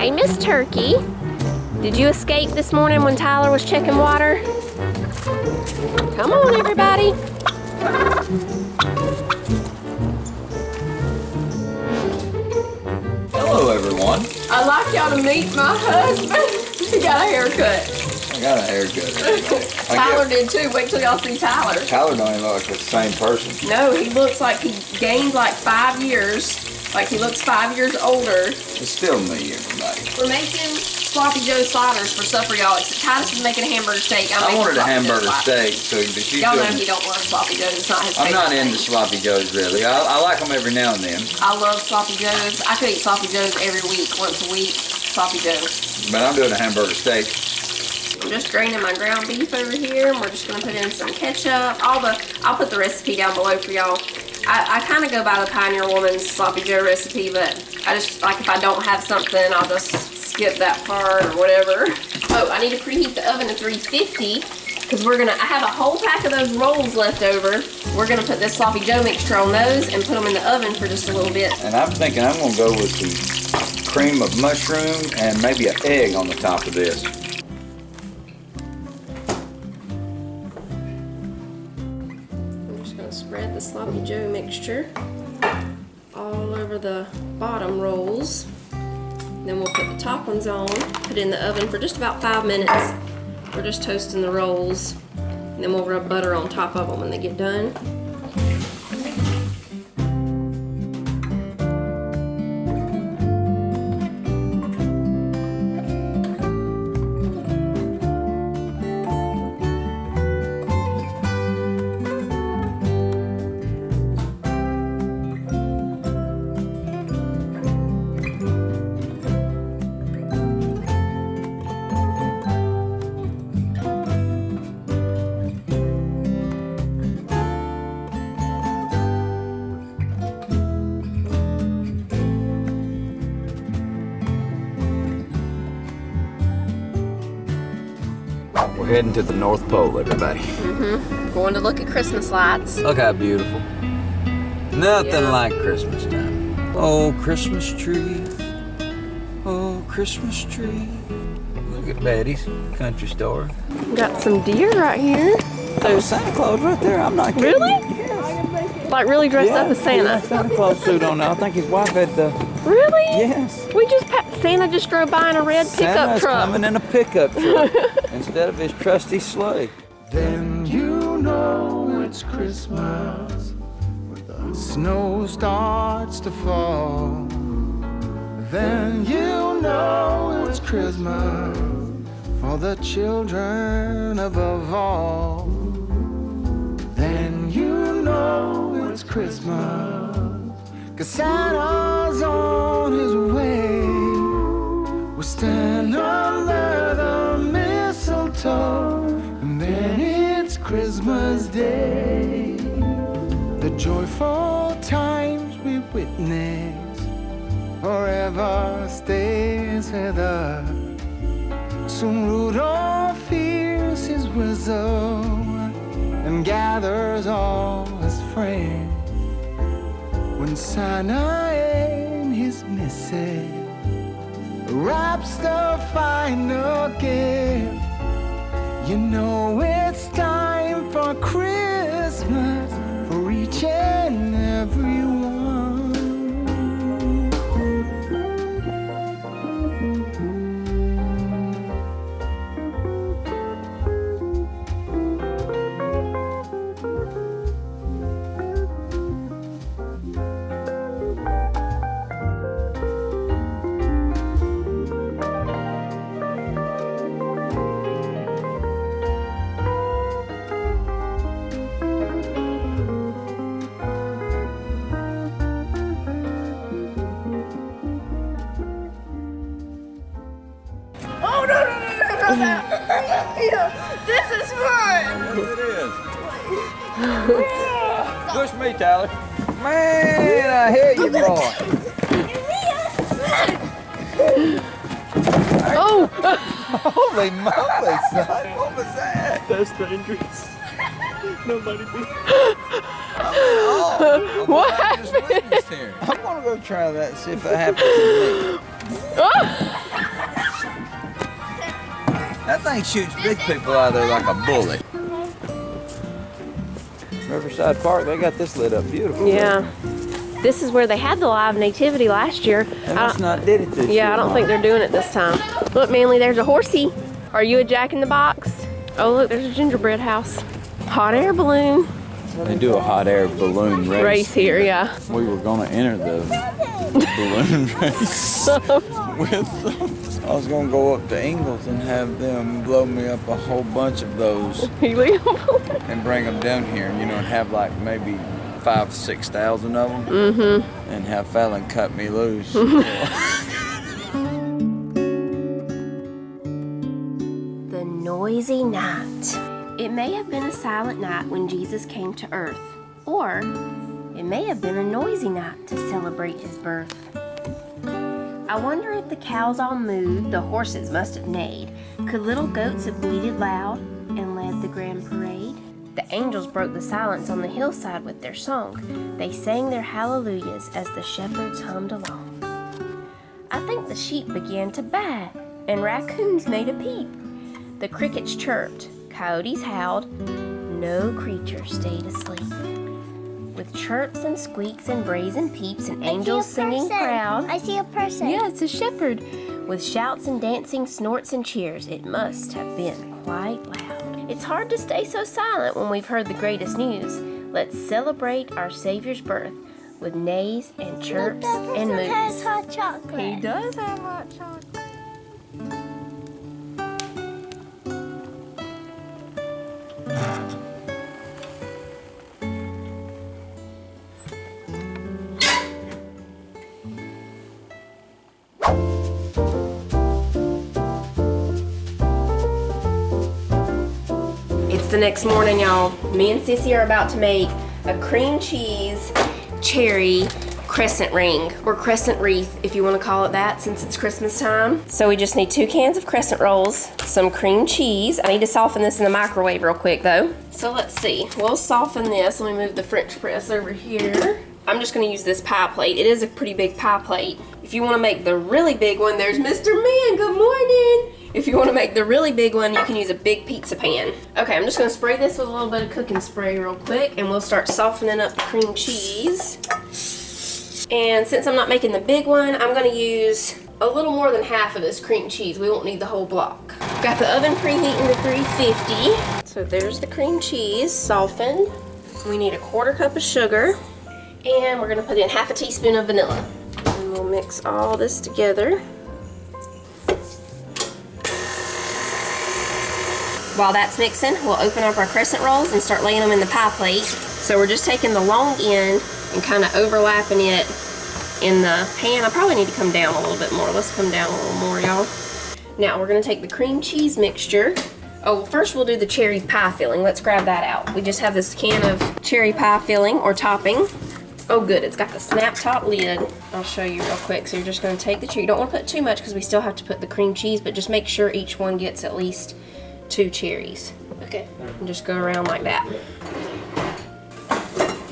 Hey, Miss Turkey. Did you escape this morning when Tyler was checking water? Come on, everybody. Hello, everyone. I'd like y'all to meet my husband. He got a haircut. I got a haircut. Tyler did too. Wait till y'all see Tyler. Tyler don't even look like the same person. No, he looks like he gained like 5 years. Like he looks 5 years older. It's still me, everybody. We're making Sloppy Joe sliders for supper, y'all. Titus is making a hamburger steak. I wanted a hamburger steak, so y'all know he don't want Sloppy Joes. It's not his favorite. I'm not into Sloppy Joes, really. I like them every now and then. I love Sloppy Joes. I could eat Sloppy Joes every week, once a week. Sloppy Joes. But I'm doing a hamburger steak. I'm just draining my ground beef over here, and we're just gonna put in some ketchup. I'll put the recipe down below for y'all. I kind of go by the Pioneer Woman's Sloppy Joe recipe, but I just, like, if I don't have something, I'll just skip that part or whatever. Oh, I need to preheat the oven to 350 because I have a whole pack of those rolls left over. We're gonna put this Sloppy Joe mixture on those and put them in the oven for just a little bit. And I'm thinking I'm gonna go with some cream of mushroom and maybe an egg on the top of this. Spread the Sloppy Joe mixture all over the bottom rolls. Then we'll put the top ones on, put it in the oven for just about 5 minutes. We're just toasting the rolls, and then we'll rub butter on top of them when they get done. We're heading to the North Pole, everybody. Going to look at Christmas lights. Look how beautiful. Nothing like Christmas time. Oh, Christmas tree. Oh, Christmas tree. Look at Betty's country store. Got some deer right here. There's Santa Claus right there. I'm not kidding. Really? Yes. Like really dressed up as Santa. He had a Santa Claus suit on now. I think his wife had the... Really? Yes. Santa just drove by in a red pickup Santa's truck. coming in a pickup truck instead of his trusty sleigh. Then you know it's Christmas when the snow starts to fall. Then you know it's Christmas for the children above all. Then you know it's Christmas 'cause Santa's on his way. We stand under the mistletoe, and then it's Christmas Day. The joyful times we witness forever stays with us. Soon Rudolph hears his whistle and gathers all his friends. When Santa and his missus wraps the final gift, you know it's time for Christmas for each and every one. This is fun! Yes, it is. Push me, Tyler. Man, I hear you, boy. Oh! Holy moly, son. What was that? That's dangerous. Nobody be. What happened? I'm gonna go try that and see if that happens to me. Oh! That thing shoots big people out of there like a bullet. Riverside Park, they got this lit up beautiful. Yeah. This is where they had the live nativity last year. They must not did it this year. Yeah, I don't think they're doing it this time. Look, Manly, there's a horsey. Are you a Jack in the Box? Oh, look, there's a gingerbread house. Hot air balloon. They do a hot air balloon race. Here, yeah. We were gonna enter the balloon race with them. I was gonna go up to Ingles and have them blow me up a whole bunch of those Helium. and bring them down here, and have like maybe 5,000 to 6,000 of them, and have Fallon cut me loose. The noisy night. It may have been a silent night when Jesus came to earth, or it may have been a noisy night to celebrate his birth. I wonder if the cows all mooed, the horses must have neighed. Could little goats have bleated loud and led the grand parade? The angels broke the silence on the hillside with their song. They sang their hallelujahs as the shepherds hummed along. I think the sheep began to baa, and raccoons made a peep. The crickets chirped, coyotes howled, no creature stayed asleep. With chirps and squeaks and brays and peeps and angels singing proud. I see a person. Yeah, it's a shepherd. With shouts and dancing, snorts and cheers, it must have been quite loud. It's hard to stay so silent when we've heard the greatest news. Let's celebrate our Savior's birth with neighs and chirps and moos. Has hot chocolate. He does have hot chocolate. The next morning, y'all, me and Sissy are about to make a cream cheese cherry crescent ring, or crescent wreath if you want to call it that, since it's Christmas time. So we just need 2 cans of crescent rolls, some cream cheese. I need to soften this in the microwave real quick though. So let's see, we'll soften this. Let me move the French press over here. I'm just going to use this pie plate. It is a pretty big pie plate. If you want to make the really big one, there's Mr. Man, good morning. If you want to make the really big one, you can use a big pizza pan. Okay, I'm just going to spray this with a little bit of cooking spray real quick, and we'll start softening up the cream cheese. And since I'm not making the big one, I'm going to use a little more than half of this cream cheese. We won't need the whole block. Got the oven preheating to 350. So there's the cream cheese softened. We need a 1/4 cup of sugar. And we're gonna put in 1/2 teaspoon of vanilla. And we'll mix all this together. While that's mixing, we'll open up our crescent rolls and start laying them in the pie plate. So we're just taking the long end and kind of overlapping it in the pan. I probably need to come down a little bit more. Let's come down a little more, y'all. Now we're gonna take the cream cheese mixture. Oh, first we'll do the cherry pie filling. Let's grab that out. We just have this can of cherry pie filling or topping. Oh good, it's got the snap top lid. I'll show you real quick. So you're just gonna take the cherry. You don't wanna put too much because we still have to put the cream cheese, but just make sure each one gets at least 2 cherries. Okay, and just go around like that.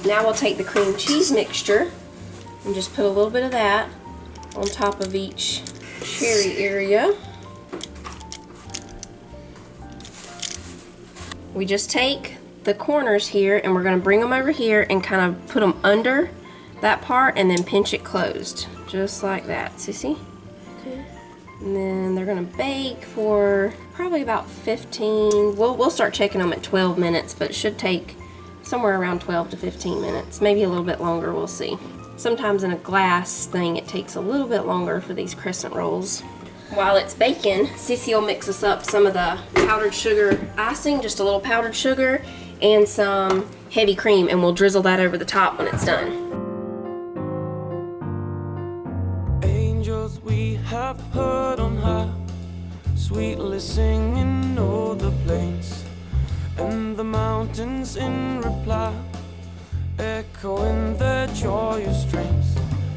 Now we'll take the cream cheese mixture and just put a little bit of that on top of each cherry area. We just take the corners here and we're going to bring them over here and kind of put them under that part and then pinch it closed, just like that. See? Okay. And then they're going to bake for probably about 15. We'll start checking them at 12 minutes, but it should take somewhere around 12 to 15 minutes, maybe a little bit longer. We'll see. Sometimes in a glass thing it takes a little bit longer for these crescent rolls. While it's baking, Sissy will mix us up some of the powdered sugar icing, just a little powdered sugar, and some heavy cream, and we'll drizzle that over the top when it's done. Angels we have heard on high, sweetly singing o'er the plains, and the mountains in reply, echoing their joyous strains.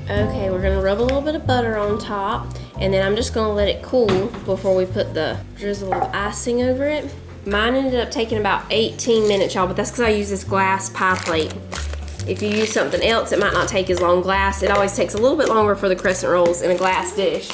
Okay, we're gonna rub a little bit of butter on top, and then I'm just gonna let it cool before we put the drizzle of icing over it. Mine ended up taking about 18 minutes, y'all, but that's because I use this glass pie plate. If you use something else, it might not take as long. Glass, it always takes a little bit longer for the crescent rolls in a glass dish.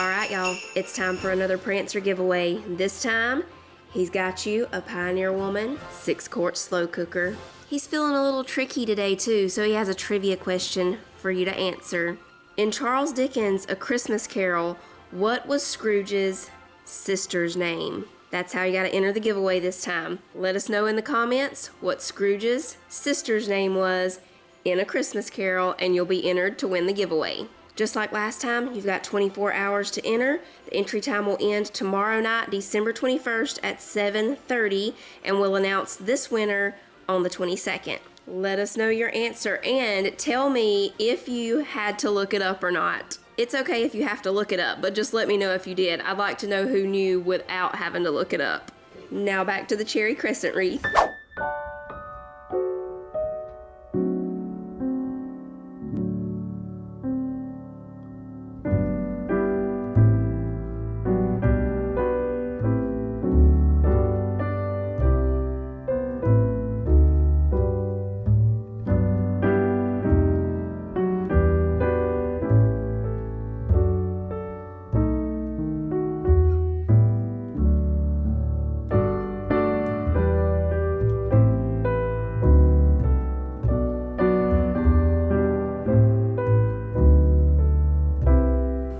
All right, right, y'all, it's time for another Prancer giveaway. This time, he's got you a Pioneer Woman 6-quart slow cooker. He's feeling a little tricky today too, so he has a trivia question for you to answer. In Charles Dickens' A Christmas Carol, what was Scrooge's sister's name? That's how you gotta enter the giveaway this time. Let us know in the comments what Scrooge's sister's name was in A Christmas Carol, and you'll be entered to win the giveaway. Just like last time, you've got 24 hours to enter. The entry time will end tomorrow night, December 21st at 7:30, and we'll announce this winner on the 22nd. Let us know your answer and tell me if you had to look it up or not. It's okay if you have to look it up, but just let me know if you did. I'd like to know who knew without having to look it up. Now back to the cherry crescent wreath.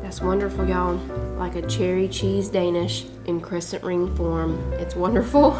That's wonderful, y'all. Like a cherry cheese Danish in crescent ring form. It's wonderful.